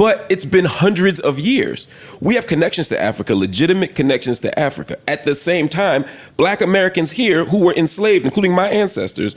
But it's been hundreds of years. We have connections to Africa, legitimate connections to Africa. At the same time, black Americans here who were enslaved, including my ancestors,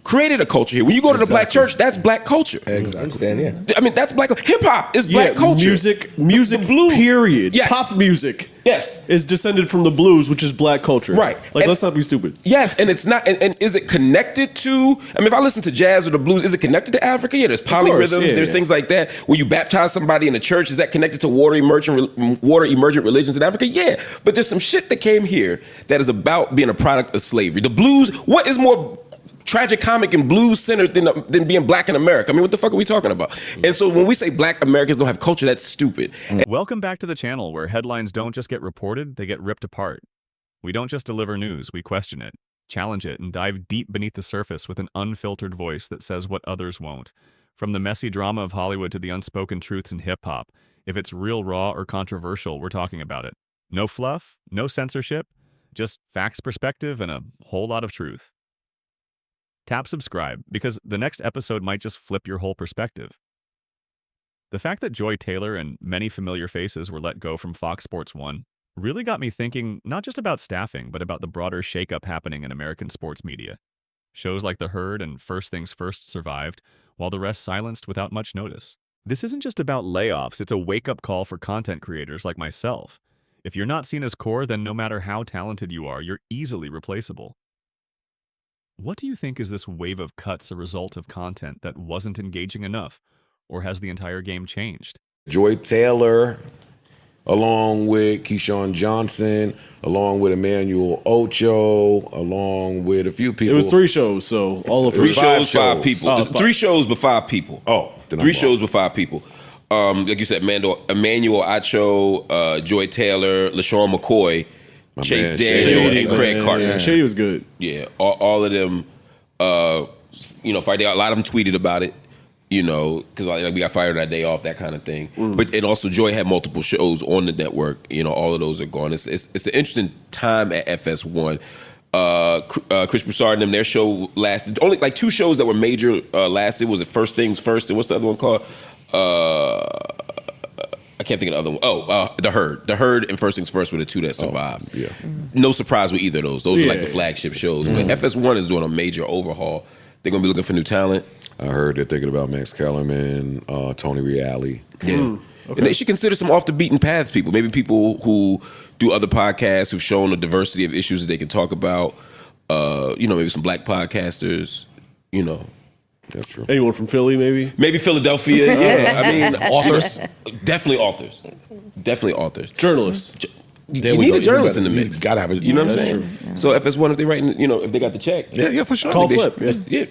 created a culture here. When you go to the black church, that's black culture. Exactly. I mean, that's black. Hip hop is black culture. Music, blues. Period. Yes. Pop music. Yes. Is descended from the blues, which is black culture. Right. Like, let's not be stupid. Yes, and it's not. And is it connected to? I mean, if I listen to jazz or the blues, is it connected to Africa? Yeah, there's polyrhythms. There's things like that. When you baptize somebody in the church, is that connected to water emergent religions in Africa? Yeah, but there's some shit that came here that is about being a product of slavery. The blues. What is more tragicomic and blues centered than being black in America? I mean, what the fuck are we talking about? And so when we say black Americans don't have culture, that's stupid. Welcome back to the channel where headlines don't just get reported, they get ripped apart. We don't just deliver news, we question it, challenge it, and dive deep beneath the surface with an unfiltered voice that says what others won't. From the messy drama of Hollywood to the unspoken truths in hip-hop, if it's real, raw, or controversial, we're talking about it. No fluff, no censorship, just facts, perspective, and a whole lot of truth. Tap subscribe, because the next episode might just flip your whole perspective. The fact that Joy Taylor and many familiar faces were let go from Fox Sports 1 really got me thinking not just about staffing, but about the broader shakeup happening in American sports media. Shows like The Herd and First Things First survived, while the rest silenced without much notice. This isn't just about layoffs, it's a wake-up call for content creators like myself. If you're not seen as core, then no matter how talented you are, you're easily replaceable. What do you think is this wave of cuts a result of content that wasn't engaging enough? Or has the entire game changed? Joy Taylor, along with Keyshawn Johnson, along with Emmanuel Ocho, along with a few people. It was 3 shows, so all of 3 shows, 5 people. Oh, 3 shows, but 5 people. Oh, 3 shows with 5 people. Like you said, Emmanuel Ocho, Joy Taylor, LaShawn McCoy, Chase Daniel, and Craig Carter. Yeah. Shady was good. Yeah, all of them, fired out. A lot of them tweeted about it, because we got fired that day off, that kind of thing. But and also Joy had multiple shows on the network. All of those are gone. It's an interesting time at FS1. Chris Broussard and them, their show lasted only like 2 shows that were major. Lasted. Was it First Things First, and what's the other one called? I can't think of the other one. The Herd. The Herd and First Things First were the 2 that survived. Yeah. No surprise with either of those. Those are like the flagship shows. But FS1 is doing a major overhaul. They're going to be looking for new talent. I heard they're thinking about Max Kellerman, Tony Reale. Yeah. Okay. And they should consider some off the beaten paths people. Maybe people who do other podcasts who've shown a diversity of issues that they can talk about. Maybe some black podcasters, That's true. Anyone from Philly, maybe? Maybe Philadelphia, yeah. I mean, authors. Definitely authors. Journalists. You need a journalist in the mix. You gotta have a, you know what I'm saying? True. So FS1, if they writing, if they got the check. Yeah, for sure. Call Flip. Yeah.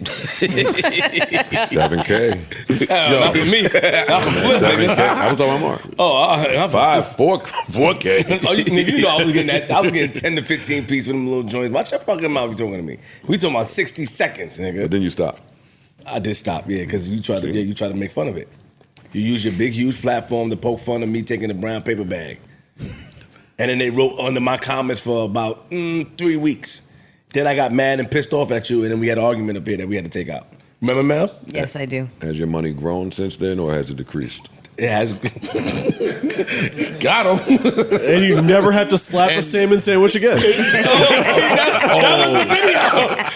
$7K. Not for me. Not for Flip. $7K. I was talking about Mark. I'm 4K. I was getting that. I was getting 10 to 15 piece for them little joints. Watch your fucking mouth. You talking to me? We talking about 60 seconds, nigga. But then you stop. I did stop, because you try to make fun of it. You use your big, huge platform to poke fun of me taking the brown paper bag. And then they wrote under my comments for about 3 weeks. Then I got mad and pissed off at you, and then we had an argument up here that we had to take out. Remember, Mel? Yes, I do. Has your money grown since then, or has it decreased? It has. Got him. And you never have to slap a salmon sandwich again. That was the video.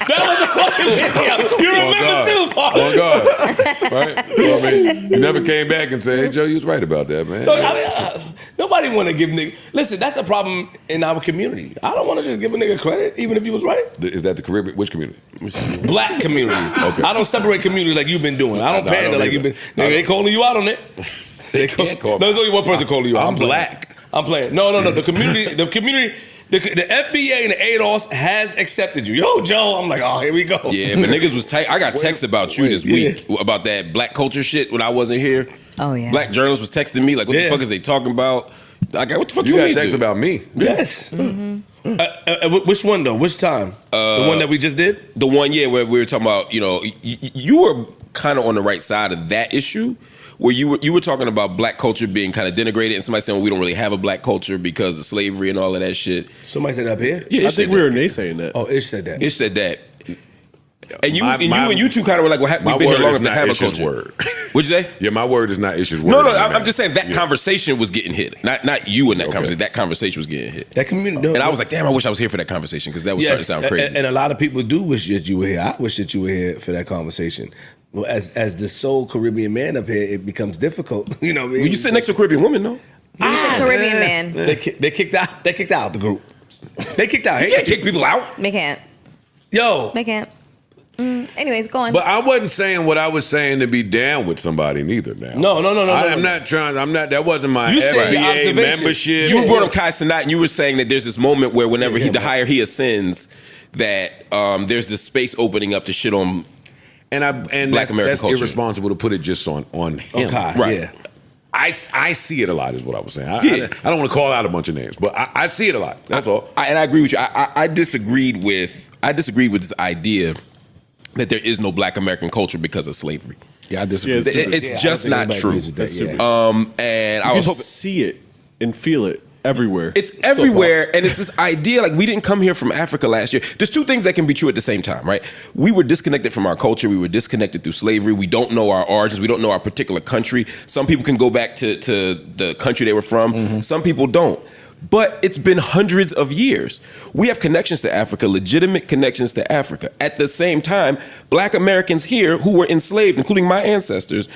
That was the fucking video. You remember too, Paul. Oh, God. Right? Well, I mean, you never came back and said, hey, Joe, you was right about that, man. No, nobody want to give nigga. Listen, that's a problem in our community. I don't want to just give a nigga credit, even if he was right. Is that the Caribbean? Which community? Black community. Okay. I don't separate communities like you've been doing. I don't pander like you've been. Nigga, they calling you out on it. They can't call me. No, there's only one person calling you out. I'm black. I'm playing. No. The community, the FBA and the ADOS has accepted you. Yo, Joe. I'm like, oh, here we go. Yeah, but niggas was tight. I got texts about you this week about that black culture shit when I wasn't here. Oh, yeah. Black journalists was texting me like, what the fuck is they talking about? I got, what the fuck you got got text about me? Yes. Which one though? Which time? The one that we just did? The one, where we were talking about, you were kind of on the right side of that issue. Where you were talking about black culture being kind of denigrated, and somebody saying, well, we don't really have a black culture because of slavery and all of that shit. Somebody said up here? Yeah, I think we were naysaying that. Oh, Ish said that. Ish said that. And you two kind of were like, well, we've been here long enough to have a culture. Word. What'd you say? Yeah, my word is not Ish's word. No, I'm just saying that conversation was getting hit. Not you in that conversation. That conversation was getting hit. That community. And I was like, damn, I wish I was here for that conversation because that was starting to sound crazy. And a lot of people do wish that you were here. I wish that you were here for that conversation. Well, as the sole Caribbean man up here, it becomes difficult. You know what I mean? Well, you sit next to a Caribbean woman, though. He's a Caribbean man. They kicked out. They kicked out the group. They kicked out. You can't kick people out. They can't. Yo. They can't. Anyways, go on. But I wasn't saying what I was saying to be down with somebody neither. Now, No. I'm not trying. I'm not. That wasn't my You said your FBA observation. membership. You brought up Kai Cenat, and you were saying that there's this moment where whenever the higher he ascends, that there's this space opening up to shit on and Black American that's culture. irresponsible to put it just on him. Okay, Right. yeah. I see it a lot, is what I was saying. I don't want to call out a bunch of names, but I see it a lot. That's all. And I agree with you. I disagreed with this idea that there is no Black American culture because of slavery. Yeah, I disagree. Yeah, It's just not true. That's stupid. And I You was can hoping see it and feel it everywhere. it's everywhere, and it's this idea like we didn't come here from Africa last year. There's two things that can be true at the same time, right? We were disconnected from our culture. We were disconnected through slavery. We don't know our origins. We don't know our particular country. Some people can go back to the country they were from. Some people don't. But it's been hundreds of years. We have connections to Africa, legitimate connections to Africa. At the same time, Black Americans here who were enslaved, including my ancestors,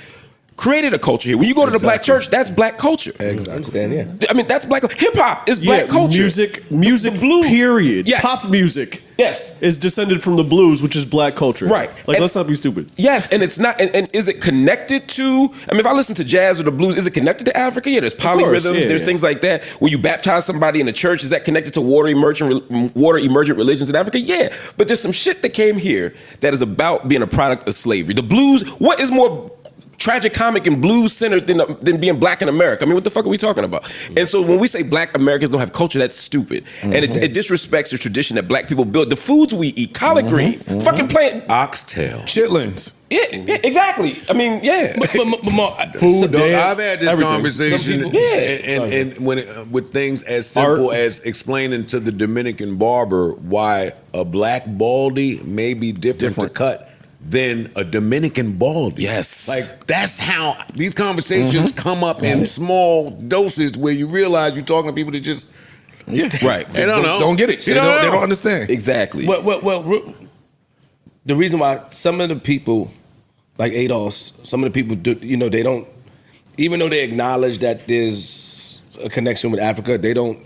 created a culture here. When you go to the Black church, that's Black culture. Exactly. Yeah. I mean, that's Black. Hip hop is Black culture. Music, The blues. period. Yes. Pop music. Yes. Is descended from the blues, which is Black culture. Right. Like, And- let's not be stupid. Yes, and it's not. And is it connected to? I mean, if I listen to jazz or the blues, is it connected to Africa? Yeah, there's polyrhythms. yeah, There's yeah. things like that. When you baptize somebody in a church, is that connected to water emergent religions in Africa? Yeah, but there's some shit that came here that is about being a product of slavery. The blues. What is more tragic comic and blues centered than being Black in America? I mean, what the fuck are we talking about? And so when we say Black Americans don't have culture, that's stupid. And it disrespects the tradition that Black people built. The foods we eat, collard greens, fucking plant. Oxtail. Chitlins. Yeah, exactly. I mean, yeah. But Mark, Food, dance, I've had this everything. conversation, Some people- and when with things as simple Art. as explaining to the Dominican barber why a Black baldy may be different to cut than a Dominican baldy. Yes. Like, that's how these conversations come up in small doses where you realize you're talking to people that just, Yeah. Right. they don't know. Don't get it. They They don't know. don't understand. Exactly. Well, the reason why some of the people, like ADOS, some of the people do, they don't, even though they acknowledge that there's a connection with Africa, they don't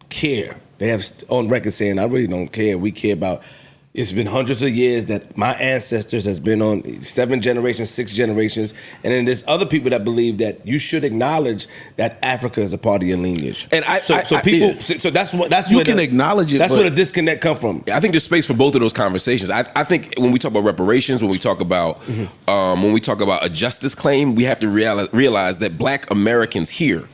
care. They have on record saying, I really don't care. We care about, it's been hundreds of years that my ancestors has been on 7 generations, 6 generations, and then there's other people that believe that you should acknowledge that Africa is a part of your lineage. And so that's You where can acknowledge it, That's but- where the disconnect come from. I think there's space for both of those conversations. I think when we talk about reparations, when we talk about a justice claim, we have to realize that Black Americans here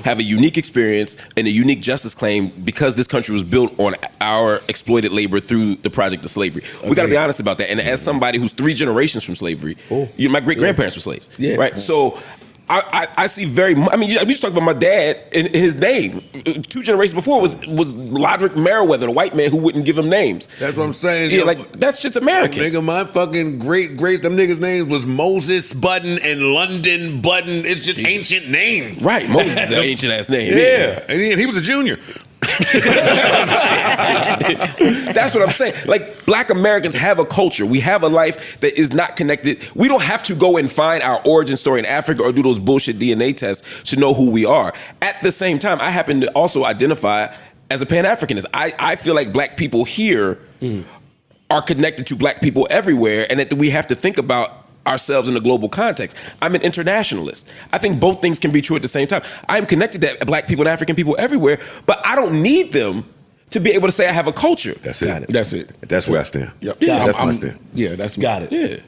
have a unique experience and a unique justice claim because this country was built on our exploited labor through the project of slavery. We got to be honest about that. And as somebody who's 3 generations from slavery, my great grandparents were slaves, right? So I see very. I mean, we just talked about my dad and his name. 2 generations before was Lodrick Merriweather, the white man who wouldn't give him names. That's what I'm saying. Yeah, like that shit's American. Nigga, my fucking great them niggas' names was Moses Budden and London Budden. It's just ancient names. Right, Moses is an ancient ass name. Yeah. And he was a junior. That's what I'm saying. Like, Black Americans have a culture. We have a life that is not connected. We don't have to go and find our origin story in Africa or do those bullshit DNA tests to know who we are. At the same time, I happen to also identify as a Pan-Africanist. I feel like Black people here are connected to Black people everywhere, and that we have to think about ourselves in a global context. I'm an internationalist. I think both things can be true at the same time. I am connected to Black people and African people everywhere, but I don't need them to be able to say I have a culture. That's it. That's it. That's where I stand. Yep. Yeah, That's where I stand. Yeah, that's me. Got it. Yeah.